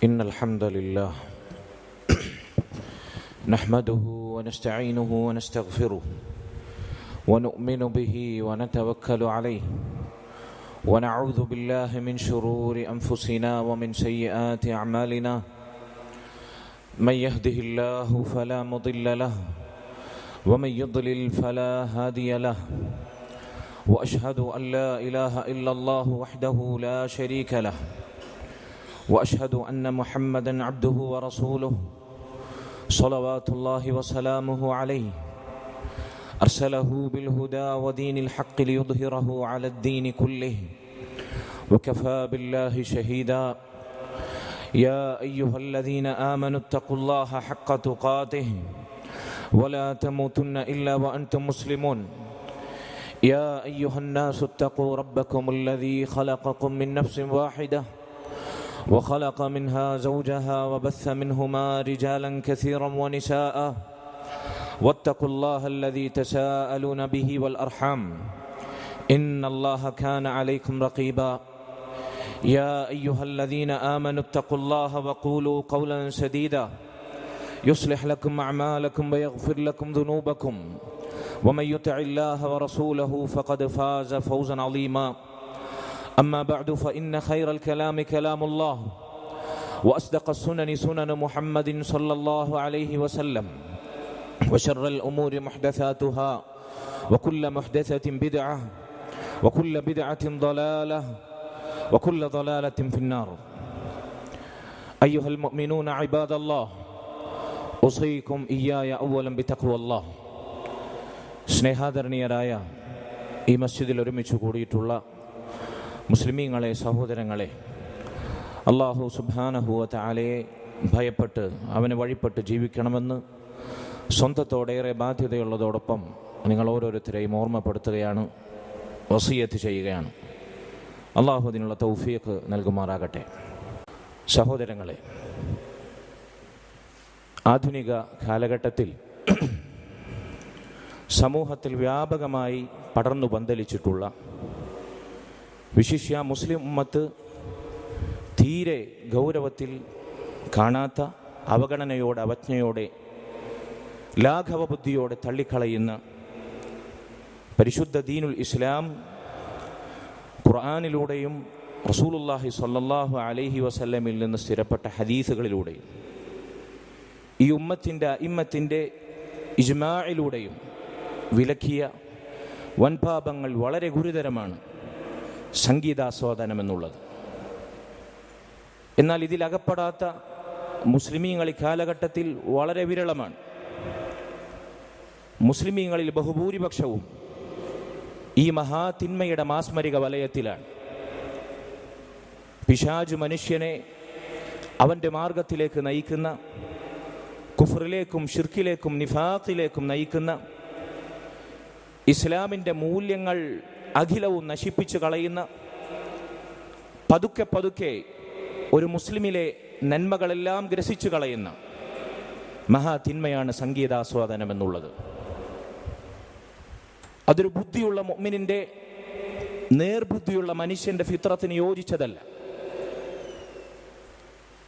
إن الحمد لله نحمده ونستعينه ونستغفره ونؤمن به ونتوكل عليه ونعوذ بالله من شرور أنفسنا ومن سيئات أعمالنا من يهده الله فلا مضل له ومن يضلل فلا هادي له وأشهد أن لا إله إلا الله وحده لا شريك له وأشهد أن محمدًا عبده ورسوله صلوات الله وسلامه عليه أرسله بالهدى ودين الحق ليظهره على الدين كله وكفى بالله شهيدا يا أيها الذين آمنوا اتقوا الله حق تقاته ولا تموتن إلا وأنتم مسلمون يا أيها الناس اتقوا ربكم الذي خلقكم من نفس واحدة وخلق منها زوجها وبث منهما رجالا كثيرا ونساء واتقوا الله الذي تساءلون به والأرحام إن الله كان عليكم رقيبا يا أيها الذين آمنوا اتقوا الله وقولوا قولا سديدا يصلح لكم أعمالكم ويغفر لكم ذنوبكم ومن يطع الله ورسوله فقد فاز فوزا عظيما أما بعد فإن خير الكلام كلام الله وأصدق السنن سنن محمد صلى الله عليه وسلم وشر الأمور محدثاتها وكل محدثة بدعة وكل بدعة ضلالة وكل ضلالة في النار أيها المؤمنون عباد الله أوصيكم إياي أولا بتقوى الله സ്നേഹാദരണീയരായ ഈ മസ്ജിദിൽ ഒരുമിച്ച് കൂടിയിട്ടുള്ള മുസ്ലിമീങ്ങളെ, സഹോദരങ്ങളെ, അല്ലാഹു സുബ്ഹാനഹു വ തആലയെ ഭയപ്പെട്ട് അവനെ വഴിപ്പെട്ട് ജീവിക്കണമെന്ന് സ്വന്തത്തോടേറെ ബാധ്യതയുള്ളതോടൊപ്പം നിങ്ങൾ ഓരോരുത്തരെയും ഓർമ്മപ്പെടുത്തുകയാണ്, വസിയത്ത് ചെയ്യുകയാണ്. അല്ലാഹു അതിനുള്ള തൗഫീഖ് നൽകുമാറാകട്ടെ. സഹോദരങ്ങളെ, ആധുനിക കാലഘട്ടത്തിൽ സമൂഹത്തിൽ വ്യാപകമായി പടർന്നു പന്തലിച്ചിട്ടുള്ള, വിശിഷ്യ മുസ്ലിം ഉമ്മത്ത് തീരെ ഗൗരവത്തിൽ കാണാത്ത, അവഗണനയോടെ, അവജ്ഞയോടെ, ലാഘവ ബുദ്ധിയോടെ തള്ളിക്കളയുന്ന പരിശുദ്ധ ദീനുൽ ഇസ്ലാം ഖുർആനിലൂടെയും റസൂലുള്ളാഹി സ്വല്ലല്ലാഹു അലൈഹി വസല്ലമിൽ നിന്ന് സ്ഥിരപ്പെട്ട ഹദീസുകളിലൂടെയും ഈ ഇമ്മത്തിൻ്റെ ഇജ്മാഇലൂടെയും വിലക്കിയ വൻപാപങ്ങൾ വളരെ ഗുരുതരമാണ് സംഗീതാസ്വാദനം എന്നുള്ളത്. എന്നാൽ ഇതിലകപ്പെടാത്ത മുസ്ലിമീങ്ങൾ ഈ കാലഘട്ടത്തിൽ വളരെ വിരളമാണ്. മുസ്ലിമീങ്ങളിൽ ബഹുഭൂരിപക്ഷവും ഈ മഹാതിന്മയുടെ മാസ്മരിക വലയത്തിലാണ്. പിശാച് മനുഷ്യനെ അവൻ്റെ മാർഗത്തിലേക്ക് നയിക്കുന്ന, കുഫറിലേക്കും ഷിർക്കിലേക്കും നിഫാഖിലേക്കും നയിക്കുന്ന, ഇസ്ലാമിൻ്റെ മൂല്യങ്ങൾ അഖിലവും നശിപ്പിച്ചു കളയുന്ന, പതുക്കെ പതുക്കെ ഒരു മുസ്ലിമിലെ നന്മകളെല്ലാം ഗ്രസിച്ചു കളയുന്ന മഹാതിന്മയാണ് സംഗീതാസ്വാദനം എന്നുള്ളത്. അതൊരു ബുദ്ധിയുള്ള മുഅ്മിനിന്റെ, നേർബുദ്ധിയുള്ള മനുഷ്യന്റെ ഫിത്രത്തിന് യോജിച്ചതല്ല.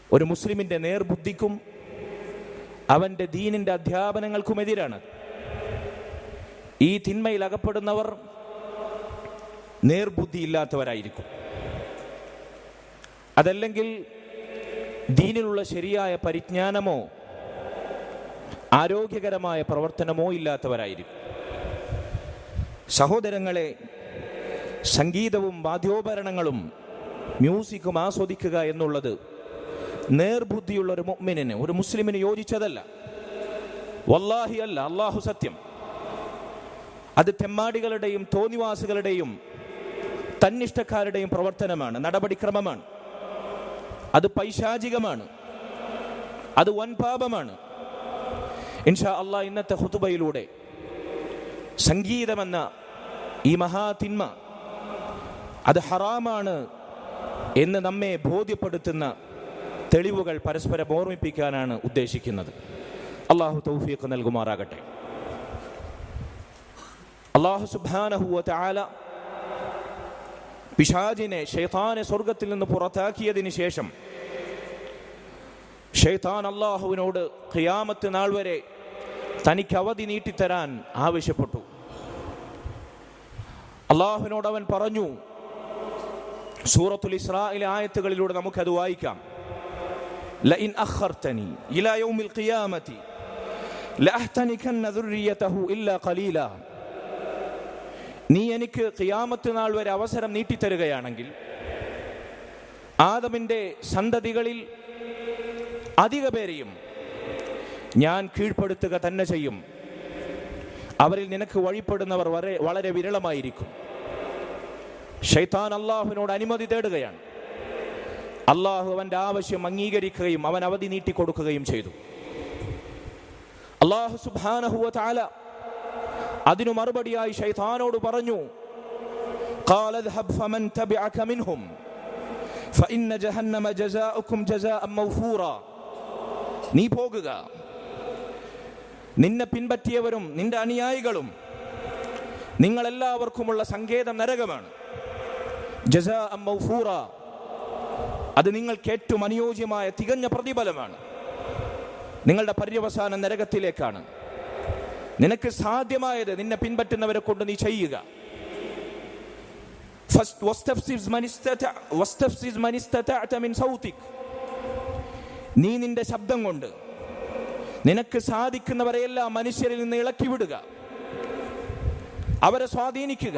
ഒരു മുസ്ലിമിന്റെ നേർബുദ്ധിക്കും അവന്റെ ദീനിന്റെ അധ്യാപനങ്ങൾക്കുമെതിരാണ്. ഈ തിന്മയിൽ അകപ്പെടുന്നവർ നേർബുദ്ധിയില്ലാത്തവരായിരിക്കും. അതല്ലെങ്കിൽ ദീനിലുള്ള ശരിയായ പരിജ്ഞാനമോ ആരോഗ്യകരമായ പ്രവർത്തനമോ ഇല്ലാത്തവരായിരിക്കും. സഹോദരങ്ങളെ, സംഗീതവും വാദ്യോപകരണങ്ങളും മ്യൂസിക്കും ആസ്വദിക്കുക എന്നുള്ളത് നേർബുദ്ധിയുള്ള ഒരു മുഅ്മിനിന്, ഒരു മുസ്ലിമിന് യോജിച്ചതല്ല. വല്ലാഹി അല്ല, അല്ലാഹു സത്യം. അത് തെമ്മാടികളുടെയും തോന്നിവാസികളുടെയും തന്നിഷ്ടക്കാരുടെയും പ്രവർത്തനമാണ്, നടപടിക്രമമാണ്. അത് പൈശാചികമാണ്, അത് വൻപാപമാണ്. ഇൻഷാ അല്ലാഹ് ഇന്നത്തെ ഖുതുബയിലൂടെ സംഗീതമെന്ന ഈ മഹാതിന്മ അത് ഹറാമാണ് എന്ന് നമ്മെ ബോധ്യപ്പെടുത്തുന്ന തെളിവുകൾ പരസ്പരം ഓർമ്മിപ്പിക്കാനാണ് ഉദ്ദേശിക്കുന്നത്. അല്ലാഹു തൗഫീഖ് നൽകുമാറാകട്ടെ. അല്ലാഹു സുബ്ഹാനഹു വ തആല പിശാചിനെ, ശൈത്താനെ സ്വർഗത്തിൽ നിന്ന് പുറത്താക്കിയതിന് ശേഷം ശൈത്താൻ അല്ലാഹുവിനോട് ഖിയാമത്ത് നാൾ വരെ തനിക്ക് അവധി നീട്ടിത്തരാൻ ആവശ്യപ്പെട്ടു. അല്ലാഹുവിനോട് അവൻ പറഞ്ഞു, സൂറത്തുൽ ഇസ്രായിലെ ആയത്തുകളിലൂടെ നമുക്കത് വായിക്കാം. ലഇൻ അഖർതനി ഇലാ യൗമിൽ ഖിയാമത്തി ലഅഹ്തനികന്ന ദുർരിയതഹു ഇല്ലാ ഖലീലാ. നീ എനിക്ക് ഖിയാമത്ത് നാൾ വരെ അവസരം നീട്ടിത്തരുകയാണെങ്കിൽ ആദമിൻ്റെ സന്തതികളിൽ അധിക പേരെയും ഞാൻ കീഴ്പ്പെടുത്തുക തന്നെ ചെയ്യും. അവരിൽ നിനക്ക് വഴിപ്പെടുന്നവർ വളരെ വിരളമായിരിക്കും. ശൈത്താൻ അല്ലാഹുവിനോട് അനുമതി തേടുകയാണ്. അല്ലാഹു അവൻ്റെ ആവശ്യം അംഗീകരിക്കുകയും അവൻ അവധി നീട്ടിക്കൊടുക്കുകയും ചെയ്തു. അല്ലാഹു സുബ്ഹാനഹു വ തആല അതിനു മറുപടിയായി ശൈത്താനോട് പറഞ്ഞു, ഖാല അദ്ഹബ് ഫമൻ തബിഅക മിൻഹും ഫഇന്ന ജഹന്നമ ജസാഉകും ജസാഅൻ മഗ്ഫൂറാ. നീ പോകുക, നിന്നെ പിൻപറ്റിയവരും നിന്റെ അനുയായികളും നിങ്ങളെല്ലാവർക്കുമുള്ള സങ്കേതം നരകമാണ്. ജസാഅൻ മഗ്ഫൂറാ, അത് നിങ്ങൾക്ക് ഏറ്റവും അനുയോജ്യമായ തികഞ്ഞ പ്രതിഫലമാണ്. നിങ്ങളുടെ പര്യവസാനം നരകത്തിലേക്കാണ്. നിനക്ക് സാധ്യമായത് നിന്നെ പിൻപറ്റുന്നവരെ കൊണ്ട് നീ ചെയ്യുക. നീ നിന്റെ ശബ്ദം കൊണ്ട് നിനക്ക് സാധിക്കുന്നവരെയെല്ലാം മനുഷ്യരിൽ നിന്ന് ഇളക്കി വിടുക, അവരെ സ്വാധീനിക്കുക.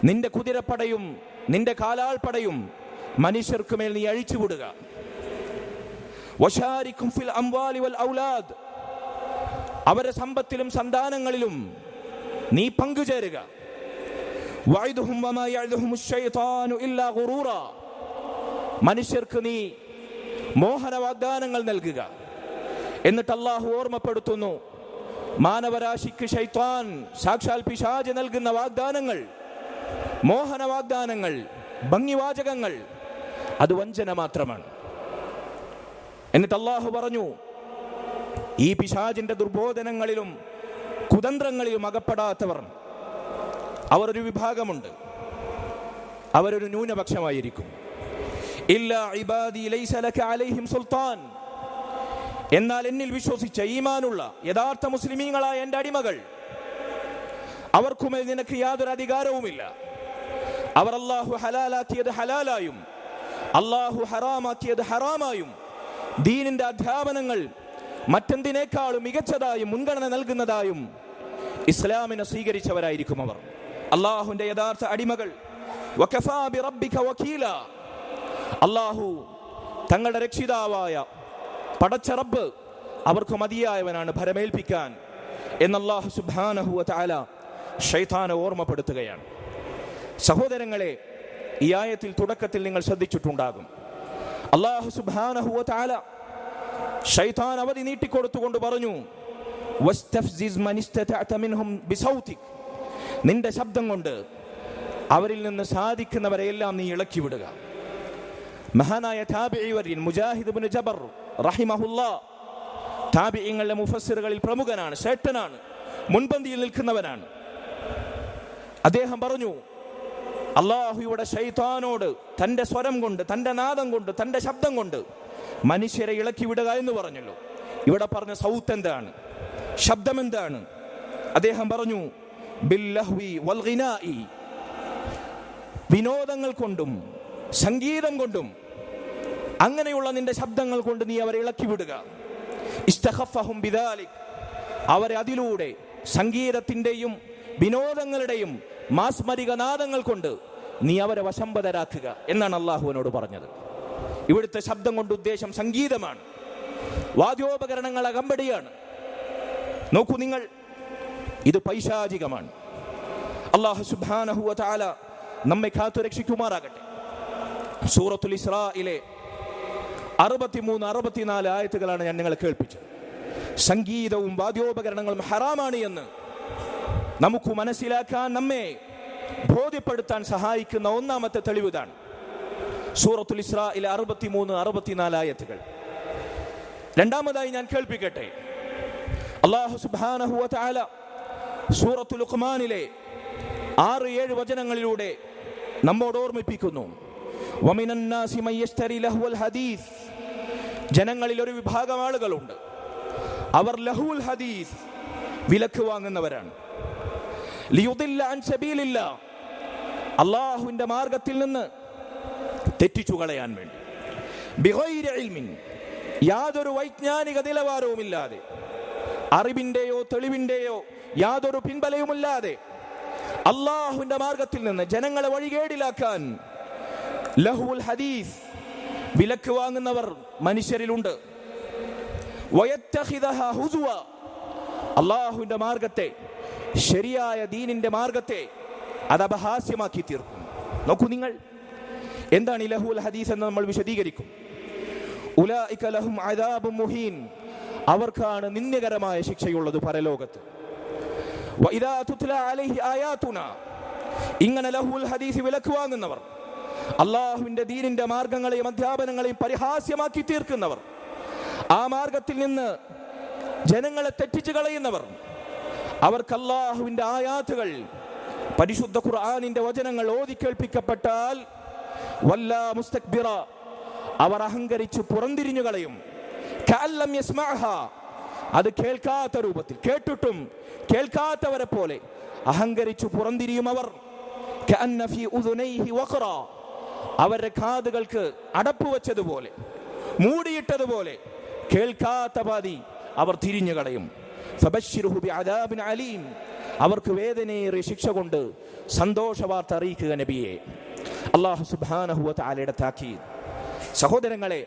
നിന്റെ കുതിരപ്പടയും നിന്റെ കാലാൾപ്പടയും മനുഷ്യർക്ക് മേൽ നീ അഴിച്ചുവിടുക. അവരെ സമ്പത്തിലും സന്താനങ്ങളിലും നീ പങ്കുചേരുക. മനുഷ്യർക്ക് നീ മോഹന വാഗ്ദാനങ്ങൾ നൽകുക. എന്നിട്ട് അല്ലാഹു ഓർമ്മപ്പെടുത്തുന്നു, മാനവരാശിക്ക് ശൈത്താൻ സാക്ഷാൽ പിശാച് നൽകുന്ന വാഗ്ദാനങ്ങൾ, മോഹന വാഗ്ദാനങ്ങൾ, ഭംഗിവാചകങ്ങൾ, അത് വഞ്ചന മാത്രമാണ്. എന്നിട്ട് അല്ലാഹു പറഞ്ഞു, ഈ പിശാചിന്റെ ദുർബോധനങ്ങളിലും കുതന്ത്രങ്ങളിലും അകപ്പെടാത്തവർ അവരൊരു വിഭാഗമുണ്ട്, അവരൊരു ന്യൂനപക്ഷമായിരിക്കും. ഇല്ലാ ഇബാദി ലൈസ ലക അലൈഹിം സുൽത്താൻ. എന്നാൽ എന്നിൽ വിശ്വസിച്ച ഈമാനുള്ള യഥാർത്ഥ മുസ്ലിമീങ്ങളായ എൻ്റെ അടിമകൾ, അവർക്കുമേൽ നിനക്ക് യാതൊരു അധികാരവുമില്ല. അവർ അല്ലാഹു ഹലാലാക്കിയത് ഹലാലായും അല്ലാഹു ഹറാമാക്കിയത് ഹറാമായും ദീനിന്റെ അധ്യാപനങ്ങൾ മറ്റെന്തിനേക്കാളും മികച്ചതായും മുൻഗണന നൽകുന്നതായും ഇസ്ലാമിനെ സ്വീകരിച്ചവരായിരിക്കും അവർ. അല്ലാഹുവിന്റെ യഥാർത്ഥ അടിമകൾ. വകഫാ ബിറബ്ബിക വകീല. അല്ലാഹു തങ്ങളുടെ രക്ഷിതാവായ പടച്ച റബ്ബ് അവർക്ക് മതിയായവനാണ് ഭരമേൽപ്പിക്കാൻ എന്ന് അല്ലാഹു സുബ്ഹാനഹു വ തആല ശൈത്താനെ ഓർമ്മപ്പെടുത്തുകയാണ്. സഹോദരങ്ങളെ, ഈ ആയത്തിൽ തുടക്കത്തിൽ നിങ്ങൾ ശ്രദ്ധിച്ചിട്ടുണ്ടാകും, അല്ലാഹു സുബ്ഹാനഹു വ തആല ശൈത്താൻ അവധി നീട്ടിക്കൊടുത്തുകൊണ്ട് പറഞ്ഞു, വസ്തഫ്സിസ് മൻ ഇസ്തതഅത മിൻഹും ബിസൗതിക്. നിന്റെ ശബ്ദം കൊണ്ട് അവരിൽ നിന്ന് സാധിക്കുന്നവരെയെല്ലാം നീ ഇളക്കി വിടുക. മഹാനായ താബിഈ വര്യൻ മുജാഹിദ് ഇബ്നു ജബർ റഹിമഹുല്ലാ താബിഈങ്ങളുടെ മുഫസ്സിറുകളിൽ പ്രമുഖനാണ്, ശ്രേഷ്ഠനാണ്, മുൻപന്തിയിൽ നിൽക്കുന്നവനാണ്. അദ്ദേഹം പറഞ്ഞു, അല്ലാഹുയുടെ ശൈത്താനോട് തന്റെ സ്വരം കൊണ്ട്, തന്റെ നാദം കൊണ്ട്, തന്റെ ശബ്ദം കൊണ്ട് മനുഷ്യരെ ഇളക്കി വിടുക എന്ന് പറഞ്ഞല്ലോ. ഇവിടെ പറഞ്ഞ സൗത്ത് എന്താണ്, ശബ്ദം എന്താണ്? അദ്ദേഹം പറഞ്ഞു, ബില്ലഹ്വി വൽ ഗിനാഇ. വിനോദങ്ങൾ കൊണ്ടും സംഗീതം കൊണ്ടും അങ്ങനെയുള്ള നിന്റെ ശബ്ദങ്ങൾ കൊണ്ട് നീ അവരെ ഇളക്കി വിടുക. ഇസ്തഖഫഹും ബിദാലിക്. അവരെ അതിലൂടെ സംഗീതത്തിന്റെയും വിനോദങ്ങളുടെയും മാസ്മരിക നാദങ്ങൾ കൊണ്ട് നീ അവരെ വശംബദരാക്കുക എന്നാണ് അള്ളാഹുവിനോട് പറഞ്ഞത്. ഇവിടുത്തെ ശബ്ദം കൊണ്ട് ഉദ്ദേശം സംഗീതമാണ്, വാദ്യോപകരണങ്ങൾ അകമ്പടിയാണ്. നോക്കൂ നിങ്ങൾ, ഇത് പൈശാചികമാണ്. അല്ലാഹു സുബ്ഹാനഹു വ തആല നമ്മെ കാത്തു രക്ഷിക്കുമാറാകട്ടെ. സൂറത്തുൽ ഇസ്രായിലെ 63, 64 ആയത്തുകളാണ് ഞാൻ നിങ്ങളെ കേൾപ്പിച്ചത്. സംഗീതവും വാദ്യോപകരണങ്ങളും ഹറാമാണ് എന്ന് നമുക്ക് മനസ്സിലാക്കാൻ, നമ്മെ ബോധ്യപ്പെടുത്താൻ സഹായിക്കുന്ന ഒന്നാമത്തെ തെളിവിതാണ് സൂറത്തുൽ ഇസ്രായിലെ 63, 64 ആയത്തുകൾ. രണ്ടാമതായി ഞാൻ കേൾപ്പിക്കട്ടെ, അല്ലാഹു സുബ്ഹാനഹു വ തആല സൂറത്തുൽ ലുഖ്മാനിലെ 6-7 വചനങ്ങളിലൂടെ നമ്മോട് ഓർമ്മിപ്പിക്കുന്നു, വമിനൻ നാസി മൻ യശ്തരി ലഹ്വൽ ഹദീസ്, ജനങ്ങളിൽ ഒരു വിഭാഗം ആളുകളുണ്ട്, അവർ ലഹുൽ ഹദീസ് വിലക്ക് വാങ്ങുന്നവരാണ്. ലിയുദില്ല അൻ സബീലില്ലാ, അല്ലാഹുവിന്റെ മാർഗത്തിൽ നിന്ന് തെറ്റിച്ചു കളയാൻ വേണ്ടി. ബിഗൈരി ഇൽമിൻ, യാതൊരു വൈജ്ഞാനിക നിലവാരവുമില്ലാതെ, അറിവിന്റെയോ തെളിവിന്റെയോ യാതൊരു പിൻബലവുമില്ലാതെ അല്ലാഹുവിന്റെ മാർഗത്തിൽ നിന്ന് ജനങ്ങളെ വഴികേടിലാക്കാൻ ലഹുൽ ഹദീസ് വിലക്ക് വാങ്ങുന്നവർ മനുഷ്യരിലുണ്ട്. വയത്തഖിദഹ ഹുസുവ, അല്ലാഹുവിന്റെ മാർഗത്തെ, ശരിയായ ദീനിന്റെ മാർഗത്തെ അത് അപഹാസ്യമാക്കി തീർക്കും. നോക്കൂ നിങ്ങൾ, എന്താണ് ഈ ലഹുൽ ഹദീസ് എന്ന് നമ്മൾ വിശദീകരിക്കും. ഉലൈക ലഹും അദാബും മുഹീൻ, അവർക്കാണ് നിന്ദ്യകരമായ ശിക്ഷയുള്ളത് പരലോകത്ത്. വഇദാ തുത്ല അലൈഹി ആയാതുന, ഇങ്ങനെ ലഹുൽ ഹദീസ് വിലക്ക് വാങ്ങുന്നവർ, അല്ലാഹുവിന്റെ ദീനിന്റെ മാർഗങ്ങളെയും അധ്യാപനങ്ങളെയും പരിഹാസ്യമാക്കി തീർക്കുന്നവർ, ആ മാർഗത്തിൽ നിന്ന് ജനങ്ങളെ തെറ്റിച്ചു കളയുന്നവർ, അവർക്ക് അല്ലാഹുവിന്റെ ആയാത്തുകൾ, പരിശുദ്ധ ഖുർആനിന്റെ വചനങ്ങൾ ഓതി കേൾപ്പിക്കപ്പെട്ടാൽ വല്ലാ മുസ്തക്ബിറ, അവർ അഹങ്കരിച്ച് പുറംതിരിഞ്ഞു കളയും. കഅല്ലം യസ്മഅഹ, അത് കേൾക്കാത്ത രൂപത്തിൽ, കേട്ടിട്ടും കേൾക്കാത്തവരെ പോലെ അഹങ്കരിച്ചു പുറംതിരിയും അവർ. കഅന്ന ഫീ ഉദുനൈഹി വഖറ, അവരുടെ കാതുകൾക്ക് അടപ്പ് വെച്ചതുപോലെ, മൂടിയിട്ടതുപോലെ കേൾക്കാത്ത പാതി അവർ തിരിഞ്ഞു കളയും. ഫബശ്ശിർഹു ബിഅദാബിൻ അലീം, അവർക്ക് വേദനയേറിയ ശിക്ഷ കൊണ്ട് സന്തോഷവാർത്ത അറിയിക്കുക നബിയെ. അല്ലാഹു സുബ്ഹാനഹു വ തആലയുടെ താക്കീത്. സഹോദരങ്ങളെ,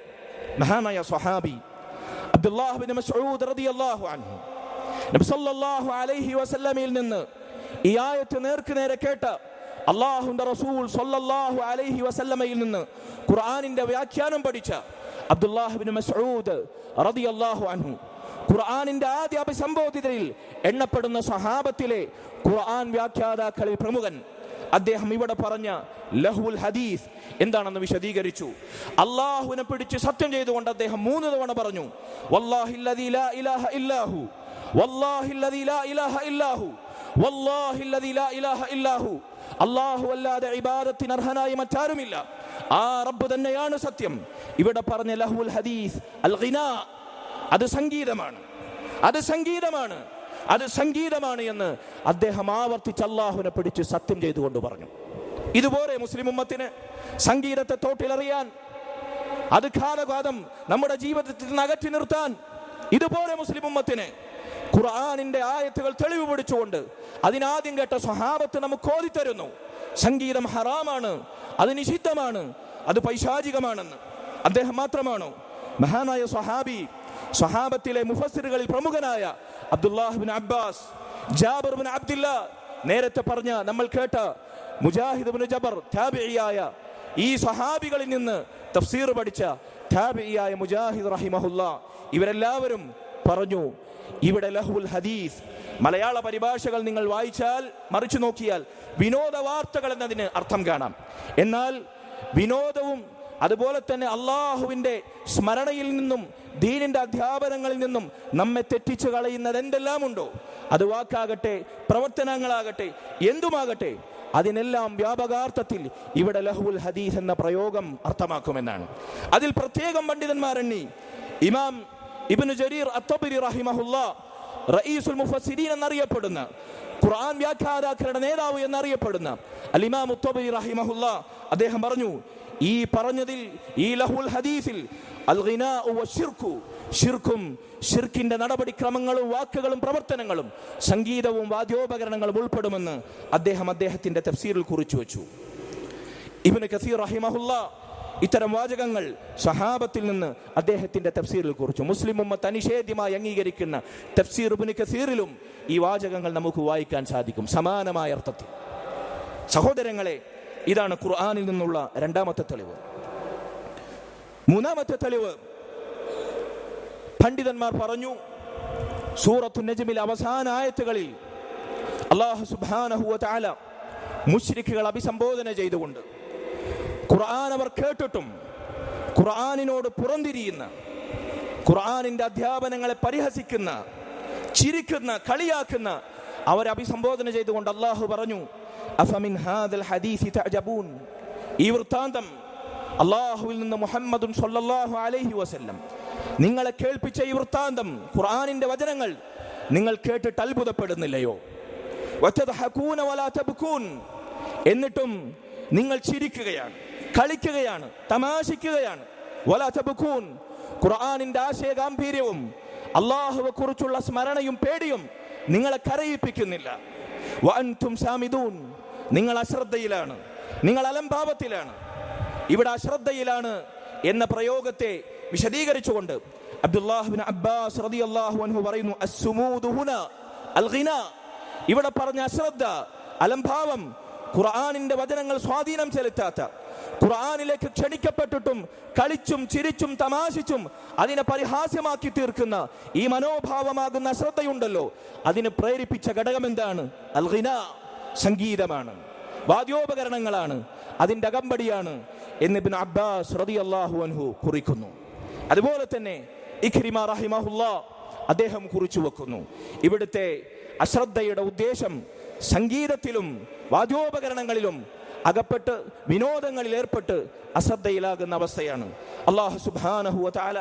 മഹാനായ സ്വഹാബി അബ്ദുല്ലാഹ് ഇബ്നു മസ്ഊദ് റളിയല്ലാഹു അൻഹു നബി സല്ലല്ലാഹു അലൈഹി വസല്ലമയിൽ നിന്ന് ഈ ആയത്ത് നേർക്കുനേരെ കേട്ട അല്ലാഹുവിന്റെ റസൂൽ സല്ലല്ലാഹു അലൈഹി വസല്ലമയിൽ നിന്ന് ഖുർആനിന്റെ വ്യാഖ്യാനം പഠിച്ച അബ്ദുല്ലാഹ് ഇബ്നു മസ്ഊദ് റളിയല്ലാഹു അൻഹു, ഖുർആനിന്റെ ആദ്യ അഭിസംബോധിതരിൽ എണ്ണപ്പെടുന്ന സ്വഹാബത്തിലെ ഖുർആൻ വ്യാഖ്യാതാക്കളിൽ പ്രമുഖൻ. അദ്ദേഹം ഇവിടെ പറഞ്ഞ ലഹുൽ ഹദീസ് എന്താണെന്ന് വിശദീകരിച്ചു. അല്ലാഹുവിനെ പിടിച്ച് സത്യം ചെയ്തുകൊണ്ട് അദ്ദേഹം 3 തവണ പറഞ്ഞു, വല്ലാഹില്ലദീ ലാ ഇലാഹ ഇല്ലാഹു, വല്ലാഹില്ലദീ ലാ ഇലാഹ ഇല്ലാഹു, വല്ലാഹില്ലദീ ലാ ഇലാഹ ഇല്ലാഹു. അല്ലാഹു അല്ലാതെ ഇബാദത്തിന് അർഹനായി മറ്റാരുമില്ല, ആ റബ്ബ് തന്നെയാണ് സത്യം. ഇവിടെ പറഞ്ഞ ലഹുൽ ഹദീസ് അൽ ഗിനാ, അത് സംഗീതമാണ്, അത് സംഗീതമാണ്, അത് സംഗീതമാണ് എന്ന് അദ്ദേഹം ആവർത്തിച്ച് അല്ലാഹുവിനെ പിടിച്ച് സത്യം ചെയ്തുകൊണ്ട് പറഞ്ഞു. ഇതുപോലെ മുസ്ലിം ഉമ്മത്തിന് സംഗീതത്തെ തോട്ടിലെറിയാൻ, അത് കാലകാലം നമ്മുടെ ജീവിതത്തിൽ നിന്ന് അകറ്റി നിർത്താൻ, ഇതുപോലെ മുസ്ലിം ഉമ്മത്തിന് ഖുർആനിന്റെ ആയത്തുകൾ തെളിവ് പിടിച്ചുകൊണ്ട് അതിനാദ്യം കേട്ട സ്വഹാബത്ത് നമുക്ക് ഓതിത്തരുന്നു. സംഗീതം ഹറാമാണ്, അത് നിഷിദ്ധമാണ്, അത് പൈശാചികമാണെന്ന്. അദ്ദേഹം മാത്രമാണോ? മഹാനായ സ്വഹാബി, സ്വഹാബത്തിലെ മുഫസ്സിറുകളിൽ പ്രമുഖനായ Abdullah Ibn Abbas, Jabir Ibnu Abdullah, നേരത്തെ പറഞ്ഞ നമ്മൾ കേട്ട മുജാഹിദ് ഇബ്നു ജബർ, താബിഈയായ ഈ സ്വഹാബികളിൽ നിന്ന് തഫ്സീർ പഠിച്ച താബിഈയായ മുജാഹിദ് റഹിമഹുല്ലാ, ഇവരെല്ലാവരും പറഞ്ഞു, ഇവിടെ ലഹുൽ ഹദീസ് മലയാള പരിഭാഷകൾ നിങ്ങൾ വായിച്ചാൽ, മറിച്ചു നോക്കിയാൽ വിനോദ വാർത്തകൾ എന്നതിന് അർത്ഥം കാണാം. എന്നാൽ വിനോദവും അതുപോലെ തന്നെ അള്ളാഹുവിന്റെ സ്മരണയിൽ നിന്നും ദീനിന്റെ അധ്യാപനങ്ങളിൽ നിന്നും നമ്മെ തെറ്റിച്ചു കളയുന്നത് എന്തെല്ലാം ഉണ്ടോ, അത് വാക്കാകട്ടെ പ്രവർത്തനങ്ങളാകട്ടെ എന്തുമാകട്ടെ, അതിനെല്ലാം വ്യാപകാർത്ഥത്തിൽ ഇവിടെ ലഹുൽ ഹദീസ് എന്ന പ്രയോഗം അർത്ഥമാക്കുമെന്നാണ്. അതിൽ പ്രത്യേകം പണ്ഡിതന്മാരെണ്ണി ഇമാം ഇബ്നു ജരീർ അത്തൊബരി റഹിമഹുല്ലാ, റഈസുൽ മുഫസ്സിരീൻ എന്നറിയപ്പെടുന്ന, ഖുർആൻ വ്യാഖ്യാതാക്കളുടെ നേതാവ് എന്നറിയപ്പെടുന്ന അൽ ഇമാം അത്തൊബരി റഹിമഹുല്ലാ, അദ്ദേഹം പറഞ്ഞു, ഈ പറഞ്ഞതിൽ, ഈ ലഹുൽ ഹദീസിൽ അൽ ഗിനാഉ വശിർക്കു, ശിർക്കും ശിർക്കിന്റെ നടപടിക്രമങ്ങളും വാക്കുകളും പ്രവർത്തനങ്ങളും സംഗീതവും വാദ്യോപകരണങ്ങളും ഉൾപ്പെടുമെന്ന് അദ്ദേഹം അദ്ദേഹത്തിന്റെ തഫ്സീറിൽ കുറിച്ചു വെച്ചു. ഇബ്നു കസീർ റഹിമഹുല്ലാ ഇത്തരം വാചകങ്ങൾ സ്വഹാബത്തിൽ നിന്ന് അദ്ദേഹത്തിന്റെ തഫ്സീറിൽ കുറിച്ചു. മുസ്ലിം ഉമ്മത്ത് അനിഷേധ്യമായി അംഗീകരിക്കുന്ന തഫ്സീർ ഇബ്നു കസീറിലും ഈ വാചകങ്ങൾ നമുക്ക് വായിക്കാൻ സാധിക്കും സമാനമായ അർത്ഥത്തിൽ. സഹോദരങ്ങളെ, ഇതാണ് ഖുർആനിൽ നിന്നുള്ള രണ്ടാമത്തെ തെളിവ്. മൂന്നാമത്തെ തെളിവ്, പണ്ഡിതന്മാർ പറഞ്ഞു, സൂറത്തു നജ്മിൽ അവസാന ആയത്തുകളിൽ അല്ലാഹു സുബ്ഹാനഹു വ തആല മുശ്രിക്കുകൾ അഭിസംബോധന ചെയ്തുകൊണ്ട് ഖുർആൻ അവർ കേട്ടിട്ടും ഖുർആനിനോട് പുറംതിരിയുന്ന, ഖുർആനിന്റെ അധ്യാപനങ്ങളെ പരിഹസിക്കുന്ന, ചിരിക്കുന്ന, കളിയാക്കുന്ന അവരെ അഭിസംബോധന ചെയ്തുകൊണ്ട് അല്ലാഹു പറഞ്ഞു, അഫമിൻ ഹാദൽ ഹദീസി തഅജബൂൻ, ഈ വൃത്താന്തം, അള്ളാഹുവിൽ നിന്ന് മുഹമ്മദുൻ സ്വല്ലല്ലാഹു അലൈഹി വസല്ലം നിങ്ങളെ കേൾപ്പിച്ച ഈ വൃത്താന്തം, ഖുർആനിന്റെ വചനങ്ങൾ നിങ്ങൾ കേട്ടിട്ട് അത്ഭുതപ്പെടുന്നില്ലയോ? വതദ്ഹഖൂന വലാ തബ്കൂൻ, എന്നിട്ടും നിങ്ങൾ ചിരിക്കുകയാണ്, കളിക്കുകയാണ്, തമാശിക്കുകയാണ്. വലാ തബ്കൂൻ, ഖുർആനിന്റെ ആശയ ഗാംഭീര്യവും അള്ളാഹുവെ കുറിച്ചുള്ള സ്മരണയും പേടിയും നിങ്ങളെ കരയിപ്പിക്കുന്നില്ല. വഅൻതും സാമിദൂൻ, നിങ്ങൾ അശ്രദ്ധയിലാണ്, നിങ്ങൾ അലംഭാവത്തിലാണ്. ഇവിടെ അശ്രദ്ധയിലാണ് എന്ന പ്രയോഗത്തെ വിശദീകരിച്ചുകൊണ്ട് അബ്ദുല്ലാഹ് ഇബ്നു അബ്ബാസ് റളിയല്ലാഹു അൻഹു പറയുന്നു, അസ്സുമൂദു ഹുനാ അൽഗിനാ, ഇവിടെ പറഞ്ഞ അശ്രദ്ധ, അലംഭാവം, ഖുർആനിന്റെ വചനങ്ങൾ സ്വാധീനം ചെലുത്താത്ത, ഖുർആനിലേക്ക് ക്ഷണിക്കപ്പെട്ടിട്ടും കളിച്ചും ചിരിച്ചും തമാശിച്ചും അതിനെ പരിഹാസ്യമാക്കി തീർക്കുന്ന ഈ മനോഭാവമാകുന്ന അശ്രദ്ധയുണ്ടല്ലോ, അതിന് പ്രേരിപ്പിച്ച ഘടകം എന്താണ്? അൽഗിനാ, സംഗീതമാണ്, വാദ്യോപകരണങ്ങളാണ്, അതിന്റെ അകമ്പടിയാണ് എന്ന് ഇബ്നു അബ്ബാസ് റളിയല്ലാഹു അൻഹു കുറിക്കുന്നു. അതുപോലെ തന്നെ ഇക്രിമ റഹിമഹുല്ലാ അദ്ദേഹം കുറിച്ചു വെക്കുന്നു, ഇവിടുത്തെ അശ്രദ്ധയുടെ ഉദ്ദേശം സംഗീതത്തിലും വാദ്യോപകരണങ്ങളിലും അകപ്പെട്ട് വിനോദങ്ങളിൽ ഏർപ്പെട്ട് അശ്രദ്ധയിലാകുന്ന അവസ്ഥയാണ്. അല്ലാഹു സുബ്ഹാനഹു വ തആല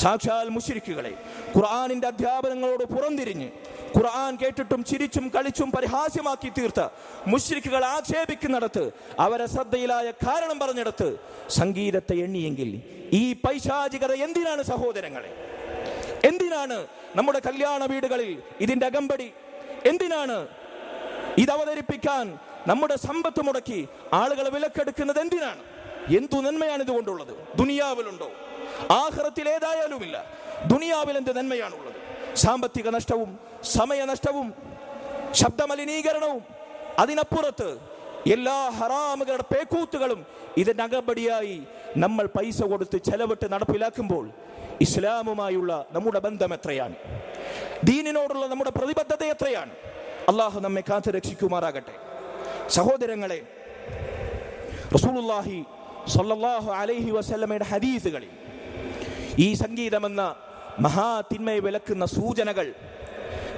സാക്ഷാൽ മുശ്രിക്കുകളെ ഖുർആനിന്റെ അധ്യാപനങ്ങളോട് പുറംതിരിഞ്ഞ് ഖുർആൻ കേട്ടിട്ടും ചിരിച്ചും കളിച്ചും പരിഹാസ്യമാക്കി തീർത്ത മുശ്രിക്കുകൾ ആക്ഷേപിക്കുന്നിടത്ത്, അവരെ ശ്രദ്ധയിലായ കാരണം പറഞ്ഞിടത്ത് സംഗീതത്തെ എണ്ണിയെങ്കിൽ ഈ പൈശാചികത എന്തിനാണ് സഹോദരങ്ങളെ? എന്തിനാണ് നമ്മുടെ കല്യാണ വീടുകളിൽ ഇതിന്റെ അകമ്പടി? എന്തിനാണ് ഇത് അവതരിപ്പിക്കാൻ നമ്മുടെ സമ്പത്ത് മുടക്കി ആളുകൾ വിലക്കെടുക്കുന്നത്? എന്തിനാണ്? എന്തു നന്മയാണ് ഇതുകൊണ്ടുള്ളത്? ദുനിയാവിലുണ്ടോ? ആഖിറത്തിൽ ഏതായാലുമില്ല. ദുനിയാവിൽ എന്ത് നന്മയാണുള്ളത്? സാമ്പത്തിക നഷ്ടവും സമയനഷ്ടവും ശബ്ദമലിനീകരണവും അതിനപ്പുറത്ത് എല്ലാ ഹറാമുകളുടെ പേക്കൂത്തുകളും ഇതിന്റെ അകമ്പടിയായി നമ്മൾ പൈസ കൊടുത്ത് ചെലവിട്ട് നടപ്പിലാക്കുമ്പോൾ ഇസ്ലാമുമായുള്ള നമ്മുടെ ബന്ധം എത്രയാണ്? ദീനിനോടുള്ള നമ്മുടെ പ്രതിബദ്ധത എത്രയാണ്? അള്ളാഹു നമ്മെ കാത്തു രക്ഷിക്കുമാറാകട്ടെ. സഹോദരങ്ങളെ, റസൂലുള്ളാഹി സ്വല്ലല്ലാഹു അലൈഹി വസല്ലമയുടെ ഹദീസുകളിൽ ഈ സംഗീതമെന്ന മഹാതിന്മയെ വിലക്കുന്ന സൂചനകൾ,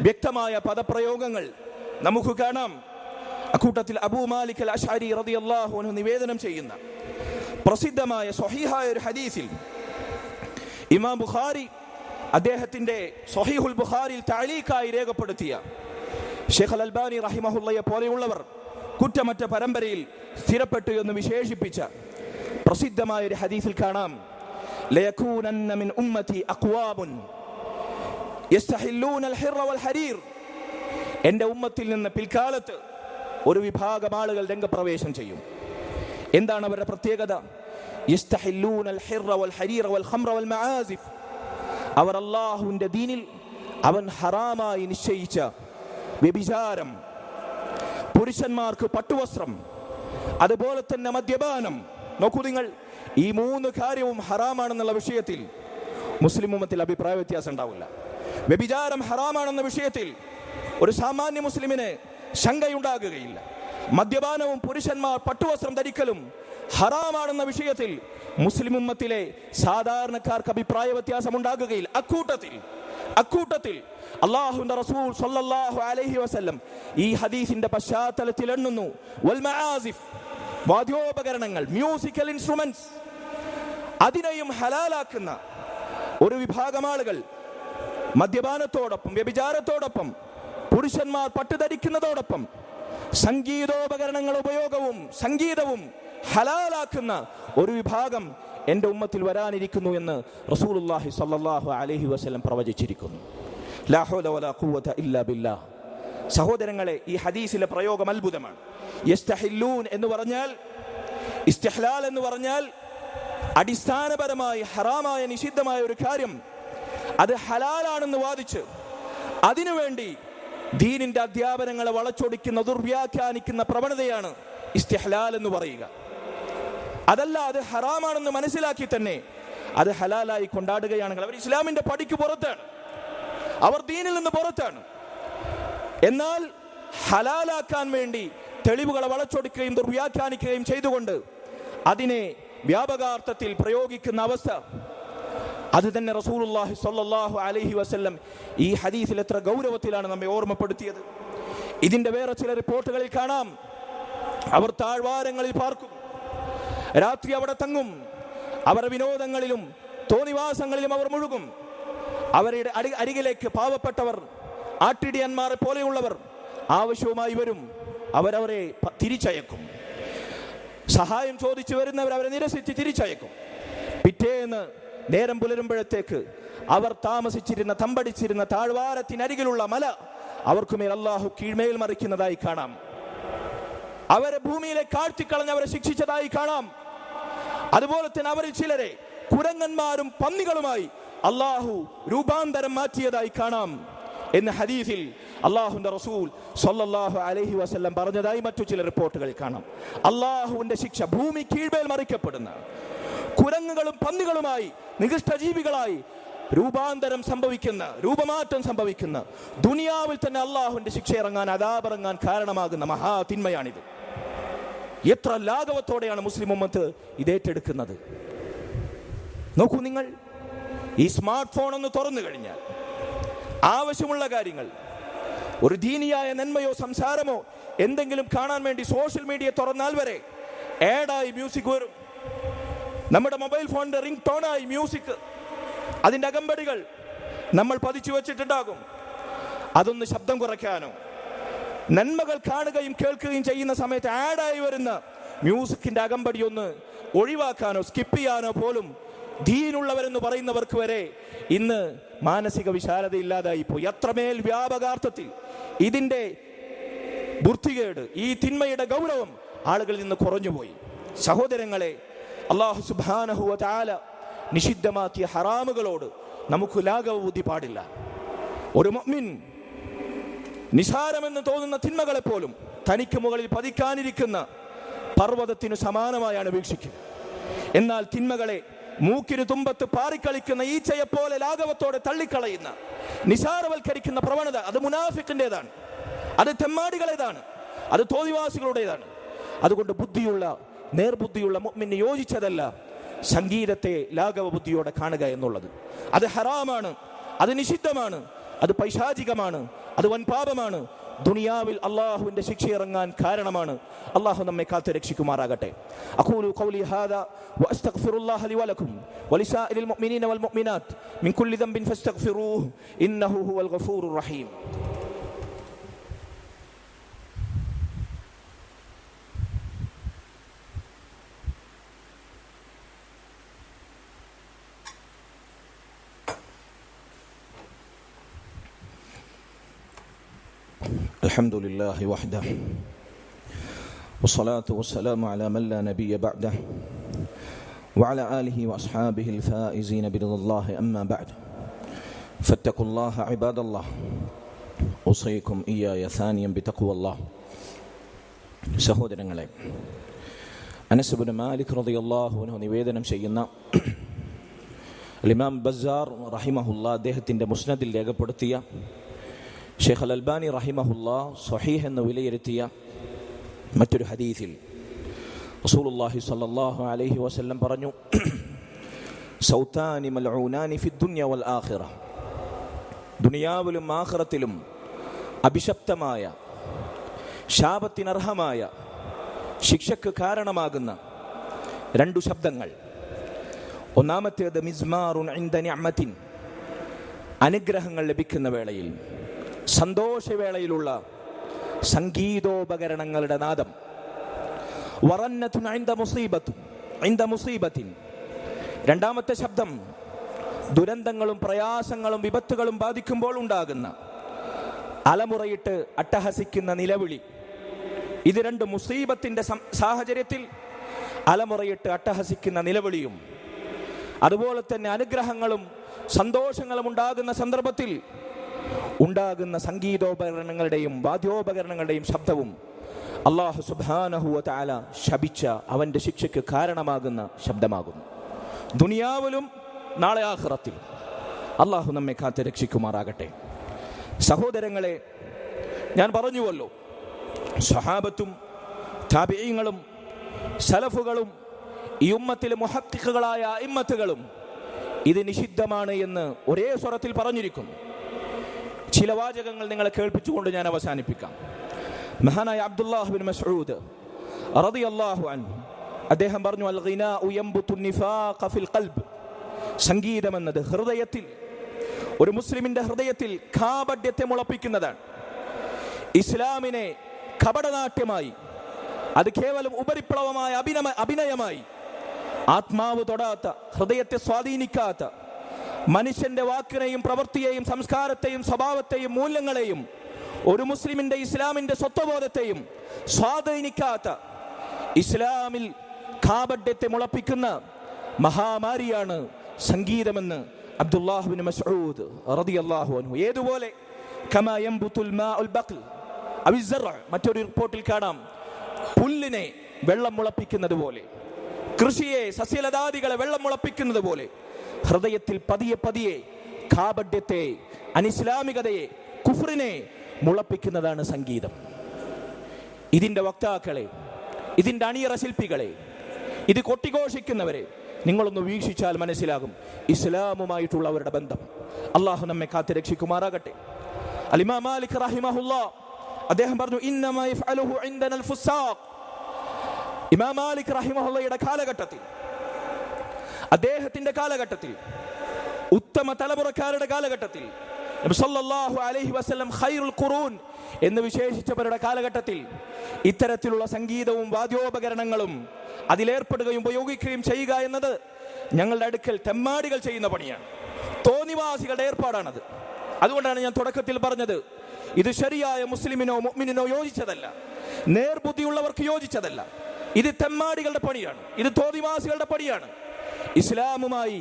വ്യക്തമായ പദപ്രയോഗങ്ങൾ നമുക്ക് കാണാം. അക്കൂട്ടത്തിൽ അബൂ മാലിക് അൽ അശ്അരി റളിയല്ലാഹു അൻഹു നിവേദനം ചെയ്യുന്ന പ്രസിദ്ധമായ സ്വഹീഹായ ഒരു ഹദീസിൽ ഇമാം ബുഖാരി അദ്ദേഹത്തിന്റെ സ്വഹീഹുൽ ബുഖാരിയിൽ തഅലീഖായി രേഖപ്പെടുത്തിയ ഷെയ്ഖ് അൽ അൽബാനി റഹിമഹുള്ളയെ പോലെയുള്ളവർ കുറ്റമറ്റ പരമ്പരയിൽ സ്ഥിരപ്പെട്ടു എന്ന് വിശേഷിപ്പിച്ച പ്രസിദ്ധമായ ഒരു ഹദീസിൽ കാണാം, ലയകൂനന്ന മിൻ ഉമ്മതി അഖ്വാമുൻ യസ്തഹില്ലൂന അൽ ഹിർറ വൽ ഹരീർ, എൻ്റെ ഉമ്മത്തിൽ നിന്ന് പിൽക്കാലത്ത് ഒരു വിഭാഗം ആളുകൾ രംഗപ്രവേശം ചെയ്യും. എന്താണ് അവരുടെ പ്രത്യേകത? യസ്തഹില്ലൂന അൽ ഹിർറ വൽ ഹരീർ വൽ ഖംറ വൽ മആസിഫ്, അവർ അല്ലാഹുവിന്റെ ദീനിൽ അവൻ ഹറാമായി നിശ്ചയിച്ച വ്യഭിചാരം, പുരുഷന്മാർക്ക് പട്ടുവസ്ത്രം, അതുപോലെ തന്നെ മദ്യപാനം. നോക്കൂ നിങ്ങൾ, ഈ മൂന്ന് കാര്യവും ഹറാമാണെന്നുള്ള വിഷയത്തിൽ മുസ്ലിം ഉമ്മത്തിൽ അഭിപ്രായ വ്യത്യാസം ഉണ്ടാവില്ല. വ്യഭിചാരം ഹറാമാണെന്ന വിഷയത്തിൽ ഒരു സാമാന്യ മുസ്ലിമിന് ശങ്കയുണ്ടാകുകയില്ല. മദ്യപാനവും പുരുഷന്മാർ പട്ടുവസ്ത്രം ധരിക്കലും ഹറാമാണെന്ന വിഷയത്തിൽ മുസ്ലിം ഉമ്മത്തിലെ സാധാരണക്കാർക്ക് അഭിപ്രായ വ്യത്യാസം ഉണ്ടാകുകയില്ല. അക്കൂട്ടത്തിൽ അല്ലാഹുവിന്റെ റസൂൽ സ്വല്ലല്ലാഹു അലൈഹി വസല്ലം ഈ ഹദീസിന്റെ പശ്ചാത്തലത്തിൽ എണ്ണുന്നു, വൽ മആസിഫ്, വാദ്യോപകരണങ്ങൾ, മ്യൂസിക്കൽ ഇൻസ്ട്രുമെന്റ്സ്, അതിനെയും ഹലാലാക്കുന്ന ഒരു വിഭാഗം ആളുകൾ മദ്യപാനത്തോടൊപ്പം വ്യഭിചാരത്തോടൊപ്പം പുരുഷന്മാർ പട്ടുധരിക്കുന്നതോടൊപ്പം സംഗീതോപകരണങ്ങൾ ഉപയോഗവും സംഗീതവും ഹലാലാക്കുന്ന ഒരു വിഭാഗം എൻ്റെ ഉമ്മത്തിൽ വരാനിരിക്കുന്നു എന്ന് റസൂലുള്ളാഹി സ്വല്ലല്ലാഹു അലൈഹി വസല്ലം പ്രവചിച്ചിരിക്കുന്നു. ലാ ഹൗല വലാ ഖുവത ഇല്ലാ ബില്ലാഹ്. സഹോദരങ്ങളെ, ഈ ഹദീസിലെ പ്രയോഗം അത്ഭുതമാണ്. യസ്തഹില്ലൂൻ എന്ന് പറഞ്ഞാൽ, ഇസ്തിഹ്ലാൽ എന്ന് പറഞ്ഞാൽ അടിസ്ഥാനപരമായി ഹറാമായ നിഷിദ്ധമായ ഒരു കാര്യം അത് ഹലാലാണെന്ന് വാദിച്ച് അതിനുവേണ്ടി ദീനിന്റെ അധ്യാപനങ്ങളെ വളച്ചൊടിക്കുന്ന, ദുർവ്യാഖ്യാനിക്കുന്ന പ്രവണതയാണ് ഇസ്തിഹ്ലാൽ എന്ന് പറയുക. അതല്ല, അത് ഹറാമാണെന്ന് മനസ്സിലാക്കി തന്നെ അത് ഹലാലായി കൊണ്ടാടുകയാണെങ്കിൽ അവർ ഇസ്ലാമിന്റെ പടിക്ക് പുറത്താണ്, അവർ ദീനിൽ നിന്ന് പുറത്താണ്. എന്നാൽ ഹലാലാക്കാൻ വേണ്ടി തെളിവുകളെ വളച്ചൊടിക്കുകയും ദുർവ്യാഖ്യാനിക്കുകയും ചെയ്തുകൊണ്ട് അതിനെ വ്യാപകാർത്ഥത്തിൽ പ്രയോഗിക്കുന്ന അവസ്ഥ, അത് തന്നെ റസൂലുള്ളാഹി സ്വല്ലല്ലാഹു അലൈഹി വസല്ലം ഈ ഹദീസിൽ എത്ര ഗൗരവത്തിലാണ് നമ്മെ ഓർമ്മപ്പെടുത്തിയത്. ഇതിന്റെ വേറെ ചില റിപ്പോർട്ടുകളിൽ കാണാം, അവർ താഴ്വാരങ്ങളിൽ പാർക്കും, രാത്രി അവിടെ തങ്ങും. അവരുടെ വിനോദങ്ങളിലും തോന്നിവാസങ്ങളിലും അവർ മുഴുകും. അവരുടെ അരികിലേക്ക് പാവപ്പെട്ടവർ, ആട്ടിടിയന്മാരെ പോലെയുള്ളവർ ആവശ്യവുമായി വരും. അവരവരെ തിരിച്ചയക്കും. സഹായം ചോദിച്ചു വരുന്നവർ അവരെ നിരസിച്ച് തിരിച്ചയക്കും. പിറ്റേന്ന് നേരം പുലരുമ്പോഴത്തേക്ക് അവർ താമസിച്ചിരുന്ന, തമ്പടിച്ചിരുന്ന താഴ്വാരത്തിനരികിലുള്ള മല അവർക്കുമേൽ അള്ളാഹു കീഴ്മേൽ മറിക്കുന്നതായി കാണാം. അവരെ ഭൂമിയിലേക്ക് ആഴ്ത്തിക്കളഞ്ഞ് അവരെ ശിക്ഷിച്ചതായി കാണാം. അതുപോലെ തന്നെ അവരിൽ ചിലരെ കുരങ്ങന്മാരും പന്നികളുമായി അള്ളാഹു രൂപാന്തരം മാറ്റിയതായി കാണാം എന്ന് ഹദീസിൽ അള്ളാഹുവിന്റെ റസൂൽ സ്വല്ലല്ലാഹു അലൈഹി വസല്ലം പറഞ്ഞതായി മറ്റു ചില റിപ്പോർട്ടുകളിൽ കാണാം. അള്ളാഹുവിന്റെ ശിക്ഷ ഭൂമി കീഴ്മേൽ മറിക്കപ്പെടുന്ന കുരങ്ങുകളും പന്നികളുമായി, നികൃഷ്ട ജീവികളായി രൂപാന്തരം സംഭവിക്കുന്ന, രൂപമാറ്റം സംഭവിക്കുന്ന, ദുനിയാവിൽ തന്നെ അള്ളാഹുവിന്റെ ശിക്ഷ ഇറങ്ങാൻ, അദാബിറങ്ങാൻ കാരണമാകുന്ന മഹാതിന്മയാണിത്. എത്ര ലാഘവത്തോടെയാണ് മുസ്ലിം ഉമ്മത്ത് ഇതേറ്റെടുക്കുന്നത്. നോക്കൂ നിങ്ങൾ, ഈ സ്മാർട്ട് ഫോൺ ഒന്ന് തുറന്നു കഴിഞ്ഞാൽ ആവശ്യമുള്ള കാര്യങ്ങൾ, ഒരു ദീനിയായ നന്മയോ സംസാരമോ എന്തെങ്കിലും കാണാൻ വേണ്ടി സോഷ്യൽ മീഡിയ തുറന്നാൽ വരെ ആഡായി മ്യൂസിക് വരും. നമ്മുടെ മൊബൈൽ ഫോണിന്റെ റിംഗ് ടോണായി മ്യൂസിക്, അതിൻ്റെ അകമ്പടികൾ നമ്മൾ പതിച്ചു വെച്ചിട്ടുണ്ടാകും. അതൊന്ന് ശബ്ദം കുറയ്ക്കാനോ, നന്മകൾ കാണുകയും കേൾക്കുകയും ചെയ്യുന്ന സമയത്ത് ആഡായി വരുന്ന മ്യൂസിക്കിന്റെ അകമ്പടി ഒന്ന് ഒഴിവാക്കാനോ സ്കിപ്പ് ചെയ്യാനോ പോലും ദീനുള്ളവരെന്ന് പറയുന്നവർക്ക് വരെ ഇന്ന് മാനസിക വിശാലത ഇല്ലാതായി പോയി. അത്രമേൽ വ്യാപകാർത്ഥത്തിൽ ഇതിന്റെ ബുദ്ധികേട്, ഈ തിന്മയുടെ ഗൗരവം ആളുകളിൽ നിന്ന് കുറഞ്ഞുപോയി. സഹോദരങ്ങളെ, അല്ലാഹു സുബ്ഹാനഹു വ തആല നിഷിദ്ധമാക്കിയ ഹറാമുകളോട് നമുക്ക് ലാഘവ ബുദ്ധി പാടില്ല. ഒരു മുഅ്മിൻ നിസാരമെന്ന് തോന്നുന്ന തിന്മകളെ പോലും തനിക്ക് മുകളിൽ പതിക്കാനിരിക്കുന്ന പർവ്വതത്തിനു സമാനമായാണ് വീക്ഷിക്കുക. എന്നാൽ തിന്മകളെ മൂക്കിന് തുമ്പത്ത് പാറിക്കളിക്കുന്ന ഈച്ചയെപ്പോലെ ലാഘവത്തോടെ തള്ളിക്കളയുന്ന, നിസാരവൽക്കരിക്കുന്ന പ്രവണത അത് മുനാഫിക്കിൻ്റെതാണ്, അത് തെമ്മാടികളേതാണ്, അത് തോന്നിവാസികളുടേതാണ്. അതുകൊണ്ട് ബുദ്ധിയുള്ള, നേർബുദ്ധിയുള്ള മുഅ്മിന് യോജിച്ചതല്ല സംഗീതത്തെ ലാഘവ ബുദ്ധിയോടെ കാണുക എന്നുള്ളത്. അത് ഹറാമാണ്, അത് നിഷിദ്ധമാണ്, അത് പൈശാചികമാണ്, അത് വൻ പാപമാണ്. ദുനിയാവിൽ അള്ളാഹുവിന്റെ ശിക്ഷ ഇറങ്ങാൻ കാരണമാണ്. അള്ളാഹു നമ്മെ കാത്തു രക്ഷിക്കുമാറാകട്ടെ. അഖൂലു ഖൗലി ഹാദാ വഅസ്തഗ്ഫിറുല്ലാഹ ലി വലക്കും വലിസാഇരിൽ മുഅ്മിനീന വൽ മുഅ്മിനാത്ത് മിൻ കുല്ലി ദംബിൻ ഫസ്തഗ്ഫിറൂഹു ഇന്നഹു ഹുവൽ ഗഫൂറുർ റഹീം. الحمد لله وحده والصلاة والسلام على من لا نبي بعده وعلى آله وأصحابه الفائزين برضا الله أما بعد فاتقوا الله عباد الله أوصيكم إياي ثانيا بتقوى الله. സഹോദരങ്ങളെ, അനസ് ഇബ്നു മാലിക് റളിയല്ലാഹു അൻഹു നിവേദനം ചെയ്യുന്ന ഇമാം ബസ്സാർ റഹിമഹുല്ലാഹ് അദ്ദേഹത്തിന്റെ മുസ്നദിൽ രേഖപ്പെടുത്തിയ, ഷെയ്ഖ് അൽ അൽബാനി റഹിമഹുല്ലാ സ്വഹീഹ് എന്ന് വിലയിരുത്തിയ മറ്റൊരു ഹദീസിൽ റസൂലുള്ളാഹി സ്വല്ലല്ലാഹു അലൈഹി വസല്ലം പറഞ്ഞു, സൗതാനി മൽഊനാനി ഫി ദുനിയ വൽ ആഖിറ, ദുനിയാവിലും ആഖിറത്തിലും അഭിശപ്തമായ, ശാപത്തിനർഹമായ, ശിക്ഷക്ക് കാരണമാകുന്ന രണ്ടു ശബ്ദങ്ങൾ. ഒന്നാമത്തേത് മിസ്മാറുൻ ഇൻദ നിഅമത്തിൻ, അനുഗ്രഹങ്ങൾ ലഭിക്കുന്ന വേളയിൽ, സന്തോഷവേളയിലുള്ള സംഗീതോപകരണങ്ങളുടെ നാദം. വറന്നത്തുൻ ഇൻദ മുസീബത്തിൻ, രണ്ടാമത്തെ ശബ്ദം ദുരന്തങ്ങളും പ്രയാസങ്ങളും വിപത്തുകളും ബാധിക്കുമ്പോൾ ഉണ്ടാകുന്ന അലമുറയിട്ട് അട്ടഹസിക്കുന്ന നിലവിളി. ഇത് രണ്ട് മുസീബത്തിന്റെ സാഹചര്യത്തിൽ അലമുറയിട്ട് അട്ടഹസിക്കുന്ന നിലവിളിയും, അതുപോലെ തന്നെ അനുഗ്രഹങ്ങളും സന്തോഷങ്ങളും ഉണ്ടാകുന്ന സന്ദർഭത്തിൽ ഉണ്ടാകുന്ന സംഗീതോപകരണങ്ങളുടെയും വാദ്യോപകരണങ്ങളുടെയും ശബ്ദവും അല്ലാഹു സുബ്ഹാനഹു വ തആല ശപിച്ച അവന്റെ ശിക്ഷയ്ക്ക് കാരണമാകുന്ന ശബ്ദമാകുന്നു. ദുനിയാവിലും നാളെ ആഖിറത്തിൽ അല്ലാഹു നമ്മെ കാത്ത് രക്ഷിക്കുമാറാകട്ടെ. സഹോദരങ്ങളെ, ഞാൻ പറഞ്ഞുവല്ലോ, സ്വഹാബത്തും താബിഈങ്ങളും സലഫുകളും ഈ ഉമ്മത്തിലെ മുഹഖിഖുകളായ അഇമ്മത്തുകളും ഇത് നിഷിദ്ധമാണ് എന്ന് ഒരേ സ്വരത്തിൽ പറഞ്ഞിരിക്കുന്നു. ചില വാചകങ്ങൾ നിങ്ങളെ കേൾപ്പിച്ചുകൊണ്ട് ഞാൻ അവസാനിപ്പിക്കാം. മഹാനായ അബ്ദുല്ലാഹ് ബിൻ മസ്ഊദ് റളിയല്ലാഹു അൻഹു അദ്ദേഹം പറഞ്ഞു, അൽ ഗിനാഉ യംബുതു നിഫാഖ ഫിൽ ഖൽബ്, സംഗീതമെന്നത് ഹൃദയത്തിൽ, ഒരു മുസ്ലിമിന്റെ ഹൃദയത്തിൽ കാപഢ്യത്തെ മുളപ്പിക്കുന്നതാണ്. ഇസ്ലാമിനെ കപടനാട്യമായി, അത് കേവലം ഉപരിപ്ലവമായ അഭിനയമായി, ആത്മാവ് തൊടാത്ത, ഹൃദയത്തെ സ്വാധീനിക്കാത്ത, മനുഷ്യന്റെ വാക്കിനെയും പ്രവൃത്തിയെയും സംസ്കാരത്തെയും സ്വഭാവത്തെയും മൂല്യങ്ങളെയും ഒരു മുസ്ലിമിന്റെ ഇസ്ലാമിന്റെ സ്വത്വബോധത്തെയും സ്വാധീനിക്കാത്ത, ഇസ്ലാമിൽ കാപഢ്യത്തെ മുളപ്പിക്കുന്ന മഹാമാരിയാണ് സംഗീതമെന്ന് അബ്ദുല്ലാഹ് ഇബ്നു മസ്ഊദ് റളിയല്ലാഹു അൻഹു. ഏതുപോലെ കമാ യംബുതുൽ മാഉൽ ബഖൽ അവി സറഅ, മറ്റൊരു റിപ്പോർട്ടിൽ കാണാം, പുല്ലിനെ വെള്ളം മുളപ്പിക്കുന്നത് പോലെ, കൃഷിയെ, സസ്യലതാദികളെ വെള്ളം മുളപ്പിക്കുന്നത് പോലെ ഹൃദയത്തിൽ പതിയെ പതിയെ കാപഢ്യത്തെ, അനിസ്ലാമികതയെ, കുഫ്റിനെ മുളപ്പിക്കുന്നതാണ് സംഗീതം. ഇതിന്റെ വക്താക്കളെ, ഇതിന്റെ അണിയറ ശില്പികളെ, ഇത് കൊട്ടിഘോഷിക്കുന്നവരെ നിങ്ങളൊന്ന് വീക്ഷിച്ചാൽ മനസ്സിലാകും ഇസ്ലാമുമായിട്ടുള്ള അവരുടെ ബന്ധം. അള്ളാഹു നമ്മെ കാത്ത് രക്ഷിക്കുമാറാകട്ടെ. അൽ ഇമാം മാലിക് റഹിമഹുല്ലാ അദ്ദേഹം പറഞ്ഞു, ഇന്നമാ യഫ്അലുഹു ഇൻദനൽ ഫുസാഖ്. ഇമാം മാലിക് റഹിമഹുല്ലയുടെ കാലഘട്ടത്തിൽ, അദ്ദേഹത്തിന്റെ കാലഘട്ടത്തിൽ, ഉത്തമ തലമുറക്കാരുടെ കാലഘട്ടത്തിൽ, നബി സല്ലല്ലാഹു അലൈഹി വസല്ലം ഖൈറുൽ ഖുറൂൻ എന്ന് വിശേഷിച്ചവരുടെ കാലഘട്ടത്തിൽ ഇത്തരത്തിലുള്ള സംഗീതവും വാദ്യോപകരണങ്ങളും അതിലേർപ്പെടുകയും ഉപയോഗിക്കുകയും ചെയ്യുക എന്നത് ഞങ്ങളുടെ അടുക്കൽ തെമ്മാടികൾ ചെയ്യുന്ന പണിയാണ്, തോന്നിവാസികളുടെ ഏർപ്പാടാണത്. അതുകൊണ്ടാണ് ഞാൻ തുടക്കത്തിൽ പറഞ്ഞത്, ഇത് ശരിയായ മുസ്ലിമിനോ മുഅ്മിനിനോ യോജിച്ചതല്ല, നേർബുദ്ധിയുള്ളവർക്ക് യോജിച്ചതല്ല. ഇത് തെമ്മാടികളുടെ പണിയാണ്, ഇത് തോന്നിവാസികളുടെ പണിയാണ്. ഇസ്ലാമുമായി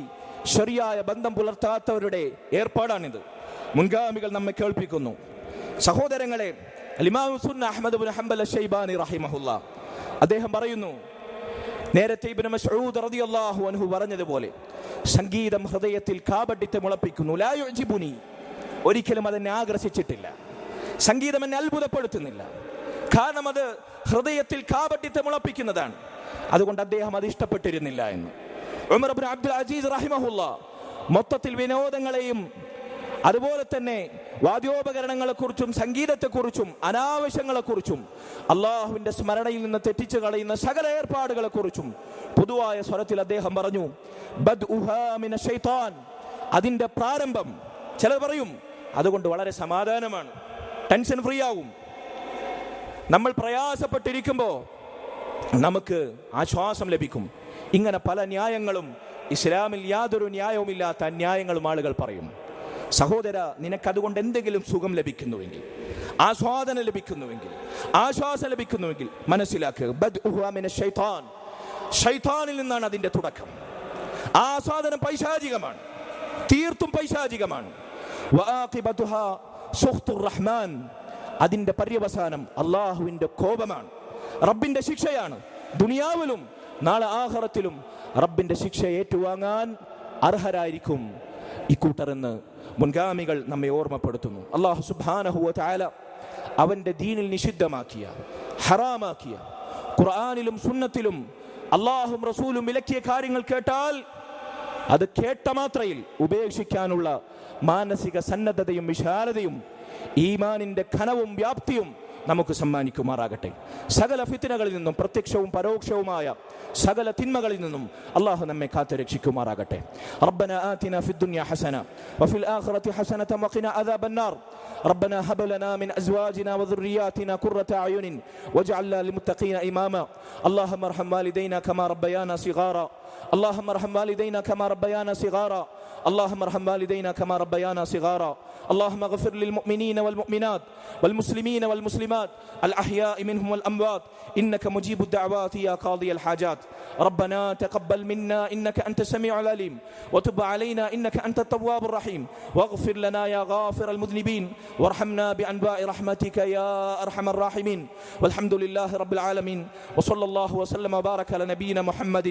ശരിയായ ബന്ധം പുലർത്താത്തവരുടെ ഏർപ്പാടാണിത്. മുൻഗാമികൾ നമ്മെ കേൾപ്പിക്കുന്നു. സഹോദരങ്ങളെ, ഇമാം സുന്ന അഹ്മദ് ഇബ്നു ഹംബൽ അശ്ശൈബാനി റഹിമഹുല്ലാ അദ്ദേഹം പറയുന്നു, നേരത്തെ ഇബ്നു മസ്ഊദ് റളിയല്ലാഹു അൻഹു പറഞ്ഞതുപോലെ സംഗീതം ഹൃദയത്തിൽ കാപഢ്യത്തെ മുളപ്പിക്കുന്നു. ലാ യുഅ്ജിബുനി, ഒരിക്കലും അതെന്നെ ആകർഷിച്ചിട്ടില്ല, സംഗീതം എന്നെ അത്ഭുതപ്പെടുത്തുന്നില്ല, കാരണം അത് ഹൃദയത്തിൽ കാപഢ്യത്തെ മുളപ്പിക്കുന്നതാണ്. അതുകൊണ്ട് അദ്ദേഹം അത് ഇഷ്ടപ്പെട്ടിരുന്നില്ല എന്ന്. ഉമർ ഇബ്നു അബ്ദുൽ അസീസ് റഹിമഹുല്ലാ മൊത്തത്തിൽ വിനോദങ്ങളെയും അതുപോലെ തന്നെ വാദ്യോപകരണങ്ങളെക്കുറിച്ചും സംഗീതത്തെക്കുറിച്ചും അനാവശ്യങ്ങളെക്കുറിച്ചും അള്ളാഹുവിന്റെ സ്മരണയിൽ നിന്ന് തെറ്റിച്ചു കളയുന്ന സകല ഏർപ്പാടുകളെക്കുറിച്ചും പൊതുവായ സ്വരത്തിൽ അദ്ദേഹം പറഞ്ഞു, ബദ്ഉഹാ മിനശ് ശൈത്താൻ, അതിന്റെ പ്രാരംഭം, ചിലർ പറയും അതുകൊണ്ട് വളരെ സമാധാനമാണ്, ടെൻഷൻ ഫ്രീ ആവും, നമ്മൾ പ്രയാസപ്പെട്ടിരിക്കുമ്പോൾ നമുക്ക് ആശ്വാസം ലഭിക്കും. ഇങ്ങനെ പല ന്യായങ്ങളും, ഇസ്ലാമിൽ യാതൊരു ന്യായവുമില്ലാത്ത അന്യായങ്ങളും ആളുകൾ പറയും. സഹോദര, നിനക്കതുകൊണ്ട് എന്തെങ്കിലും സുഖം ലഭിക്കുന്നുവെങ്കിൽ, ആസ്വാദനം ലഭിക്കുന്നുവെങ്കിൽ, ആശ്വാസം ലഭിക്കുന്നുവെങ്കിൽ മനസ്സിലാക്കുക, ബദ്ഉഹാ മിനശ് ശൈത്താൻ, ശൈത്താനിൽ നിന്നാണ് അതിന്റെ തുടക്കം. ആസ്വാദനം പൈശാചികമാണ്, തീർത്തും പൈശാചികമാണ്. വആഖിബതുഹാ സുഖ്തുർ റഹ്മാൻ, അതിന്റെ പര്യവസാനം അള്ളാഹുവിന്റെ കോപമാണ്, റബ്ബിന്റെ ശിക്ഷയാണ്. ദുനിയാവിലും നാളെ ആഖിറത്തിലും റബ്ബിന്റെ ശിക്ഷ ഏറ്റുവാങ്ങാൻ അർഹരായിരിക്കും ഇക്കൂട്ടരെന്ന് മുൻഗാമികൾ നമ്മെ ഓർമ്മപ്പെടുത്തുന്നു. അല്ലാഹു സുബ്ഹാനഹു വ തആല അവന്റെ ദീനിൽ നിഷിദ്ധമാക്കിയ, ഹറാമാക്കിയ, ഖുർആനിലും സുന്നത്തിലും അല്ലാഹും റസൂലും വിലക്കിയ കാര്യങ്ങൾ കേട്ടാൽ അത് കേട്ട മാത്രയിൽ ഉപേക്ഷിക്കാനുള്ള മാനസിക സന്നദ്ധതയും വിശാലതയും ഈമാനിന്റെ ഘനവും വ്യാപ്തിയും നമുക്ക് സമ്മാനിക്കുമാറാകട്ടെ. സകല ഫിത്നകളിൽ നിന്നും, പ്രത്യക്ഷവും പരോക്ഷവുമായ സകല തിന്മകളിൽ നിന്നും അല്ലാഹു നമ്മെ കാത്തു രക്ഷിക്കുമാറാകട്ടെ. റബ്ബനാ ആതിനാ ഫിദ്ദുനിയ ഹസന വഫിൽ ആഖിറതി ഹസനത വഖിനാ അദാബന്നാർ. റബ്ബനാ ഹബ് ലനാ മിൻ അസ്വാജിനാ വദുർരിയാതിനാ ഖുർറത അയുനിൻ വജ്അൽനാ ലിൽമുത്തഖീന ഇമാമ. അല്ലാഹുമ്മ അർഹം വാലിദൈനാ കമാ റബ്ബയാനാ സിഗാറാ. اللهم ارحم والدينا كما ربيانا صغارا. اللهم ارحم والدينا كما ربيانا صغارا. اللهم اغفر للمؤمنين والمؤمنات والمسلمين والمسلمات الأحياء منهم والأموات إنك مجيب الدعوات يا قاضي الحاجات. ربنا تقبل منا إنك أنت السميع العليم وتب علينا إنك أنت التواب الرحيم واغفر لنا يا غافر المذنبين وارحمنا بأنواع رحمتك يا أرحم الراحمين. والحمد لله رب العالمين وصلى الله وسلم وبارك على نبينا محمد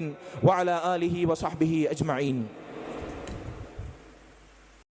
وعلى آله وصحبه أجمعين.